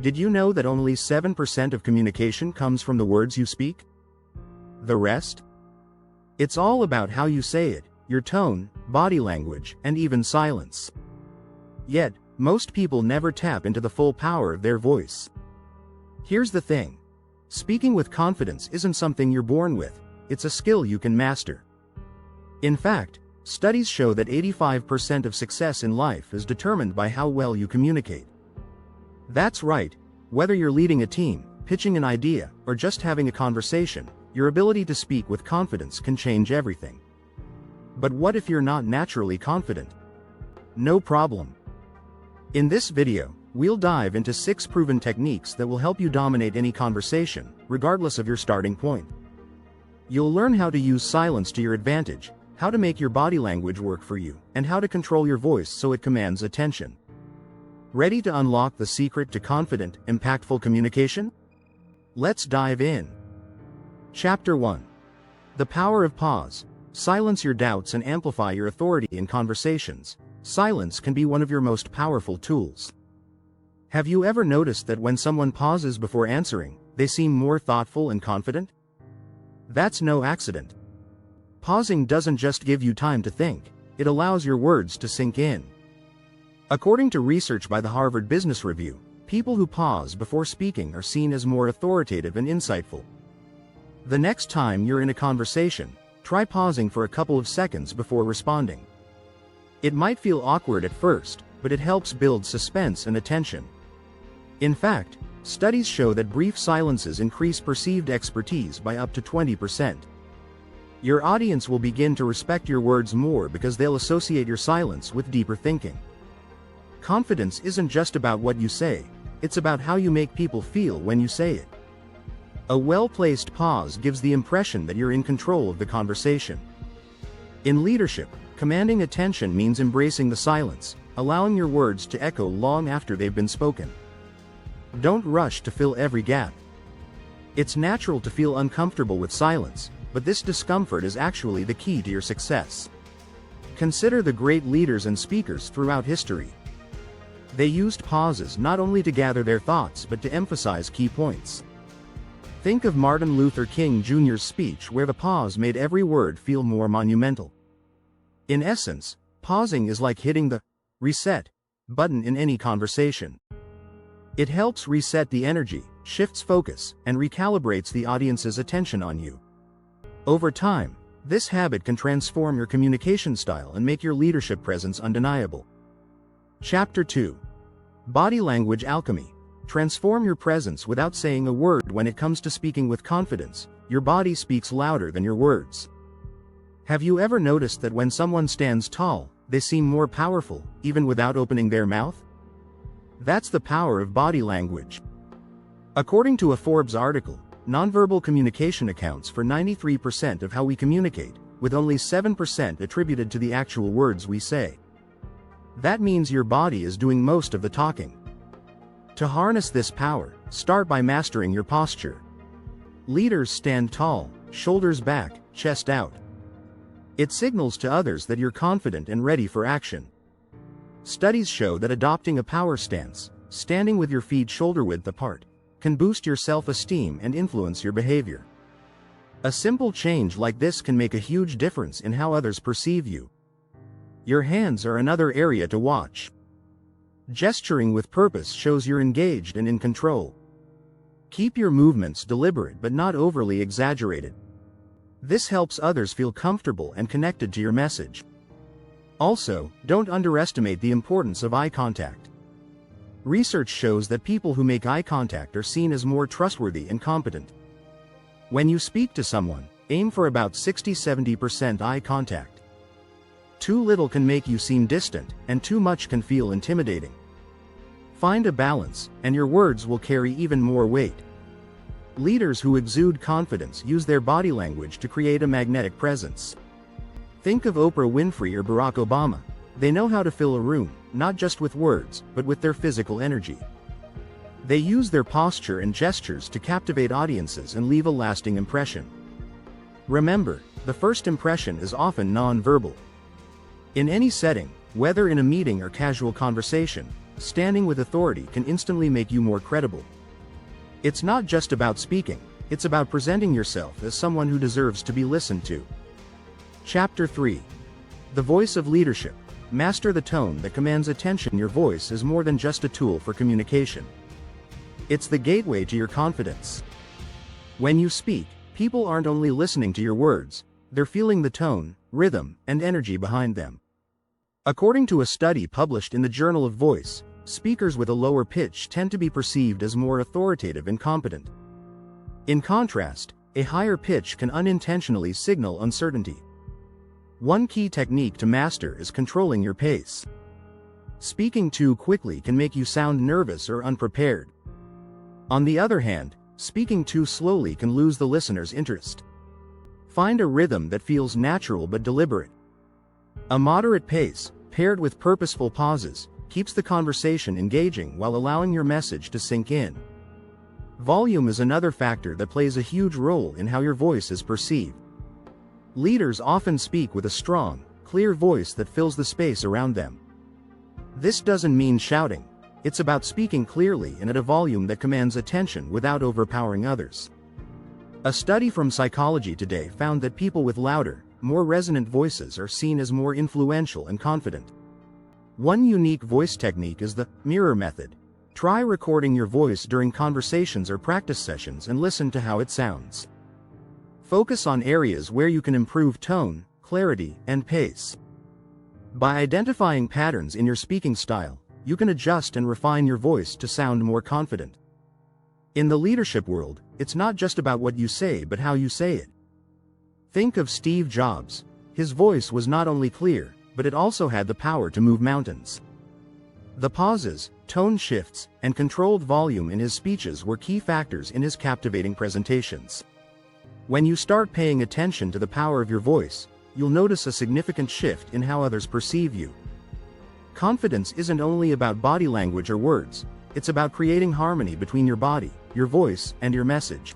Did you know that only 7% of communication comes from the words you speak? The rest? It's all about how you say it, your tone, body language, and even silence. Yet, most people never tap into the full power of their voice. Here's the thing. Speaking with confidence isn't something you're born with, it's a skill you can master. In fact, studies show that 85% of success in life is determined by how well you communicate. That's right, whether you're leading a team, pitching an idea, or just having a conversation, your ability to speak with confidence can change everything. But what if you're not naturally confident? No problem. In this video, we'll dive into 6 proven techniques that will help you dominate any conversation, regardless of your starting point. You'll learn how to use silence to your advantage, how to make your body language work for you, and how to control your voice so it commands attention. Ready to unlock the secret to confident, impactful communication? Let's dive in. Chapter 1. The Power of Pause. Silence your doubts and amplify your authority in conversations. Silence can be one of your most powerful tools. Have you ever noticed that when someone pauses before answering, they seem more thoughtful and confident? That's no accident. Pausing doesn't just give you time to think, it allows your words to sink in. According to research by the Harvard Business Review, people who pause before speaking are seen as more authoritative and insightful. The next time you're in a conversation, try pausing for a couple of seconds before responding. It might feel awkward at first, but it helps build suspense and attention. In fact, studies show that brief silences increase perceived expertise by up to 20%. Your audience will begin to respect your words more because they'll associate your silence with deeper thinking. Confidence isn't just about what you say, it's about how you make people feel when you say it. A well-placed pause gives the impression that you're in control of the conversation. In leadership, commanding attention means embracing the silence, allowing your words to echo long after they've been spoken. Don't rush to fill every gap. It's natural to feel uncomfortable with silence, but this discomfort is actually the key to your success. Consider the great leaders and speakers throughout history. They used pauses not only to gather their thoughts but to emphasize key points. Think of Martin Luther King Jr.'s speech where the pause made every word feel more monumental. In essence, pausing is like hitting the reset button in any conversation. It helps reset the energy, shifts focus, and recalibrates the audience's attention on you. Over time, this habit can transform your communication style and make your leadership presence undeniable. Chapter 2. Body Language Alchemy. Transform your presence without saying a word. When it comes to speaking with confidence, your body speaks louder than your words. Have you ever noticed that when someone stands tall, they seem more powerful, even without opening their mouth? That's the power of body language. According to a Forbes article, nonverbal communication accounts for 93% of how we communicate, with only 7% attributed to the actual words we say. That means your body is doing most of the talking. To harness this power, start by mastering your posture. Leaders stand tall, shoulders back, chest out. It signals to others that you're confident and ready for action. Studies show that adopting a power stance, standing with your feet shoulder-width apart, can boost your self-esteem and influence your behavior. A simple change like this can make a huge difference in how others perceive you. Your hands are another area to watch. Gesturing with purpose shows you're engaged and in control. Keep your movements deliberate but not overly exaggerated. This helps others feel comfortable and connected to your message. Also, don't underestimate the importance of eye contact. Research shows that people who make eye contact are seen as more trustworthy and competent. When you speak to someone, aim for about 60–70% eye contact. Too little can make you seem distant, and too much can feel intimidating. Find a balance, and your words will carry even more weight. Leaders who exude confidence use their body language to create a magnetic presence. Think of Oprah Winfrey or Barack Obama. They know how to fill a room, not just with words, but with their physical energy. They use their posture and gestures to captivate audiences and leave a lasting impression. Remember, the first impression is often non-verbal. In any setting, whether in a meeting or casual conversation, standing with authority can instantly make you more credible. It's not just about speaking, it's about presenting yourself as someone who deserves to be listened to. Chapter 3. The Voice of Leadership. Master the tone that commands attention. Your voice is more than just a tool for communication. It's the gateway to your confidence. When you speak, people aren't only listening to your words, they're feeling the tone, rhythm, and energy behind them. According to a study published in the Journal of Voice, speakers with a lower pitch tend to be perceived as more authoritative and competent. In contrast, a higher pitch can unintentionally signal uncertainty. One key technique to master is controlling your pace. Speaking too quickly can make you sound nervous or unprepared. On the other hand, speaking too slowly can lose the listener's interest. Find a rhythm that feels natural but deliberate. A moderate pace, paired with purposeful pauses, keeps the conversation engaging while allowing your message to sink in. Volume is another factor that plays a huge role in how your voice is perceived. Leaders often speak with a strong, clear voice that fills the space around them. This doesn't mean shouting. It's about speaking clearly and at a volume that commands attention without overpowering others. A study from Psychology Today found that people with louder, more resonant voices are seen as more influential and confident. One unique voice technique is the mirror method. Try recording your voice during conversations or practice sessions and listen to how it sounds. Focus on areas where you can improve tone, clarity, and pace. By identifying patterns in your speaking style, you can adjust and refine your voice to sound more confident. In the leadership world, it's not just about what you say but how you say it. Think of Steve Jobs. His voice was not only clear, but it also had the power to move mountains. The pauses, tone shifts, and controlled volume in his speeches were key factors in his captivating presentations. When you start paying attention to the power of your voice, you'll notice a significant shift in how others perceive you. Confidence isn't only about body language or words, it's about creating harmony between your body, your voice, and your message.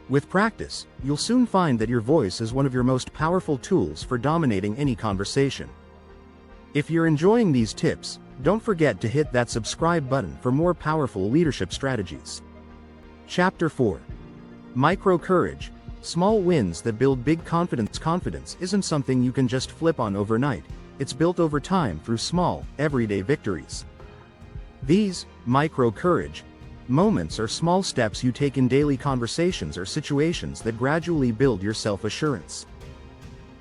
With practice, you'll soon find that your voice is one of your most powerful tools for dominating any conversation. If you're enjoying these tips, don't forget to hit that subscribe button for more powerful leadership strategies. Chapter 4. Micro Courage. Small wins that build big confidence. Confidence isn't something you can just flip on overnight. It's built over time through small, everyday victories. These micro courage moments are small steps you take in daily conversations or situations that gradually build your self-assurance.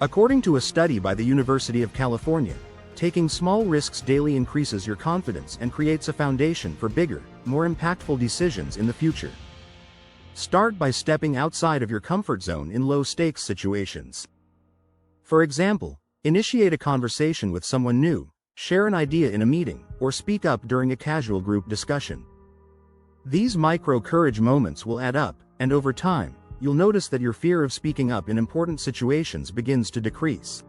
According to a study by the University of California, taking small risks daily increases your confidence and creates a foundation for bigger, more impactful decisions in the future. Start by stepping outside of your comfort zone in low-stakes situations. For example, initiate a conversation with someone new, share an idea in a meeting, or speak up during a casual group discussion. These micro-courage moments will add up, and over time, you'll notice that your fear of speaking up in important situations begins to decrease.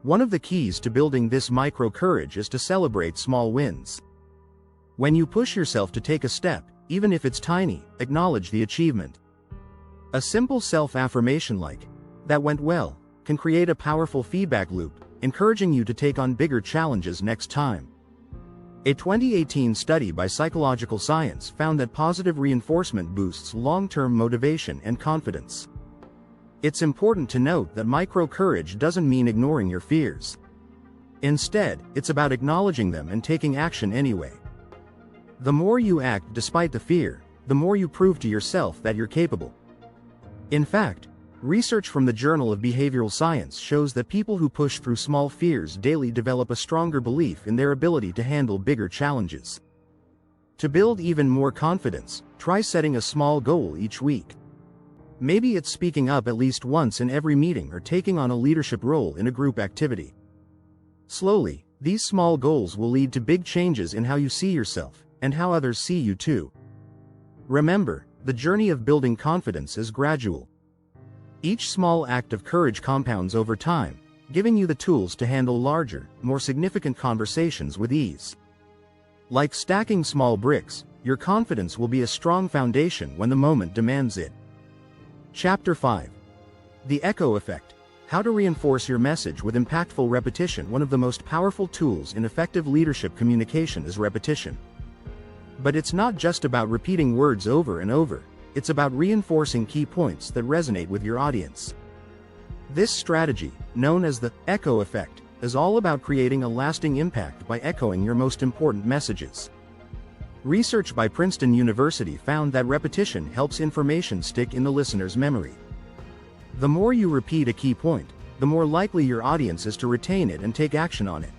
One of the keys to building this micro-courage is to celebrate small wins. When you push yourself to take a step, even if it's tiny, acknowledge the achievement. A simple self-affirmation like, "That went well," can create a powerful feedback loop, encouraging you to take on bigger challenges next time. A 2018 study by Psychological Science found that positive reinforcement boosts long-term motivation and confidence. It's important to note that micro-courage doesn't mean ignoring your fears. Instead, it's about acknowledging them and taking action anyway. The more you act despite the fear, the more you prove to yourself that you're capable. In fact, research from the Journal of Behavioral Science shows that people who push through small fears daily develop a stronger belief in their ability to handle bigger challenges. To build even more confidence, try setting a small goal each week. Maybe it's speaking up at least once in every meeting or taking on a leadership role in a group activity. Slowly, these small goals will lead to big changes in how you see yourself, and how others see you too. Remember, the journey of building confidence is gradual. Each small act of courage compounds over time, giving you the tools to handle larger, more significant conversations with ease. Like stacking small bricks, your confidence will be a strong foundation when the moment demands it. Chapter 5. The Echo Effect. How to reinforce your message with impactful repetition. One of the most powerful tools in effective leadership communication is repetition. But it's not just about repeating words over and over, it's about reinforcing key points that resonate with your audience. This strategy, known as the echo effect, is all about creating a lasting impact by echoing your most important messages. Research by Princeton University found that repetition helps information stick in the listener's memory. The more you repeat a key point, the more likely your audience is to retain it and take action on it.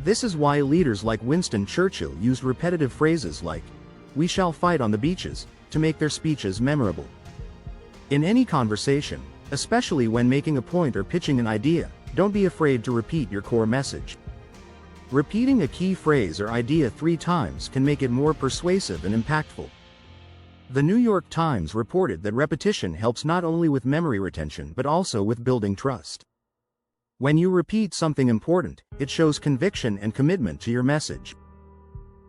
This is why leaders like Winston Churchill used repetitive phrases like, "We shall fight on the beaches," to make their speeches memorable. In any conversation, especially when making a point or pitching an idea, don't be afraid to repeat your core message. Repeating a key phrase or idea 3 times can make it more persuasive and impactful. The New York Times reported that repetition helps not only with memory retention but also with building trust. When you repeat something important, it shows conviction and commitment to your message.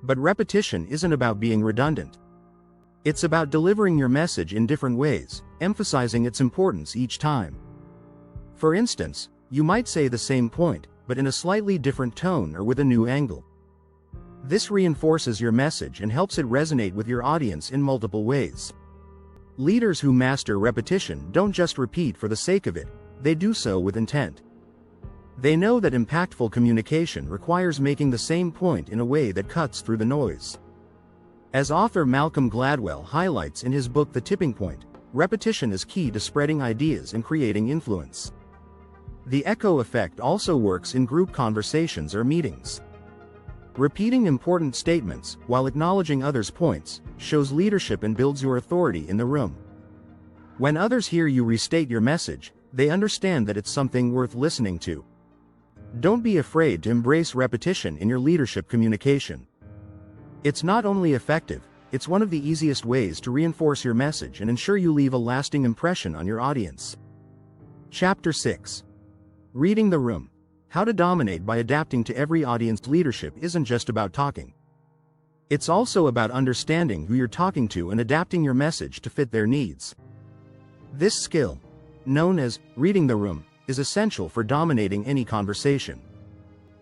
But repetition isn't about being redundant. It's about delivering your message in different ways, emphasizing its importance each time. For instance, you might say the same point, but in a slightly different tone or with a new angle. This reinforces your message and helps it resonate with your audience in multiple ways. Leaders who master repetition don't just repeat for the sake of it, they do so with intent. They know that impactful communication requires making the same point in a way that cuts through the noise. As author Malcolm Gladwell highlights in his book The Tipping Point, repetition is key to spreading ideas and creating influence. The echo effect also works in group conversations or meetings. Repeating important statements, while acknowledging others' points, shows leadership and builds your authority in the room. When others hear you restate your message, they understand that it's something worth listening to. Don't be afraid to embrace repetition in your leadership communication. It's not only effective, it's one of the easiest ways to reinforce your message and ensure you leave a lasting impression on your audience. Chapter 6. Reading the Room. How to dominate by adapting to every audience. Leadership isn't just about talking. It's also about understanding who you're talking to and adapting your message to fit their needs. This skill, known as reading the room, is essential for dominating any conversation.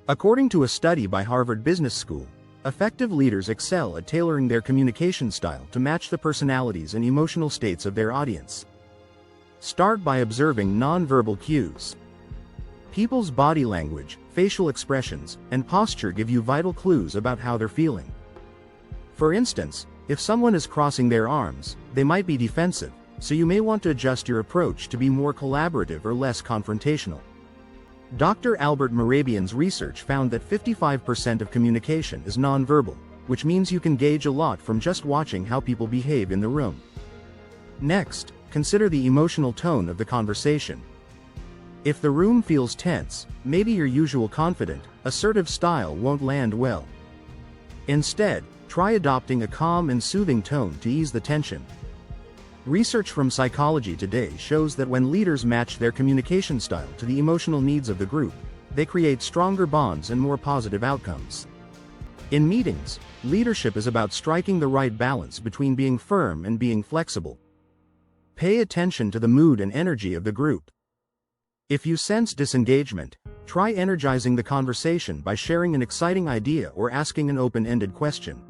According to a study by Harvard Business School, effective leaders excel at tailoring their communication style to match the personalities and emotional states of their audience. Start by observing nonverbal cues. People's body language, facial expressions, and posture give you vital clues about how they're feeling. For instance, if someone is crossing their arms, they might be defensive, so you may want to adjust your approach to be more collaborative or less confrontational. Dr. Albert Mehrabian's research found that 55% of communication is nonverbal, which means you can gauge a lot from just watching how people behave in the room. Next, consider the emotional tone of the conversation. If the room feels tense, maybe your usual confident, assertive style won't land well. Instead, try adopting a calm and soothing tone to ease the tension. Research from Psychology Today shows that when leaders match their communication style to the emotional needs of the group, they create stronger bonds and more positive outcomes. In meetings, leadership is about striking the right balance between being firm and being flexible. Pay attention to the mood and energy of the group. If you sense disengagement, try energizing the conversation by sharing an exciting idea or asking an open-ended question.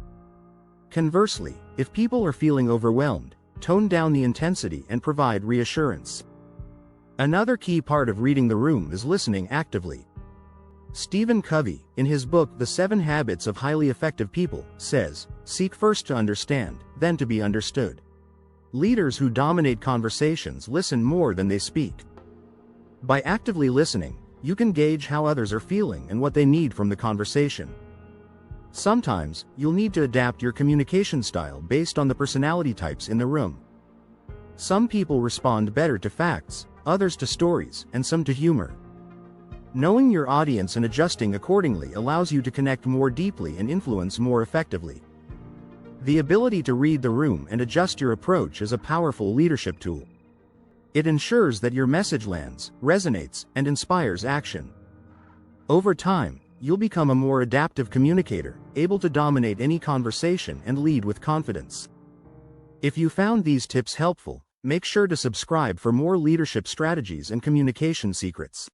Conversely, if people are feeling overwhelmed, tone down the intensity and provide reassurance. Another key part of reading the room is listening actively. Stephen Covey, in his book The 7 Habits of Highly Effective People, says, "Seek first to understand, then to be understood." Leaders who dominate conversations listen more than they speak. By actively listening, you can gauge how others are feeling and what they need from the conversation. Sometimes, you'll need to adapt your communication style based on the personality types in the room. Some people respond better to facts, others to stories, and some to humor. Knowing your audience and adjusting accordingly allows you to connect more deeply and influence more effectively. The ability to read the room and adjust your approach is a powerful leadership tool. It ensures that your message lands, resonates, and inspires action. Over time, you'll become a more adaptive communicator, able to dominate any conversation and lead with confidence. If you found these tips helpful, Make sure to subscribe for more leadership strategies and communication secrets.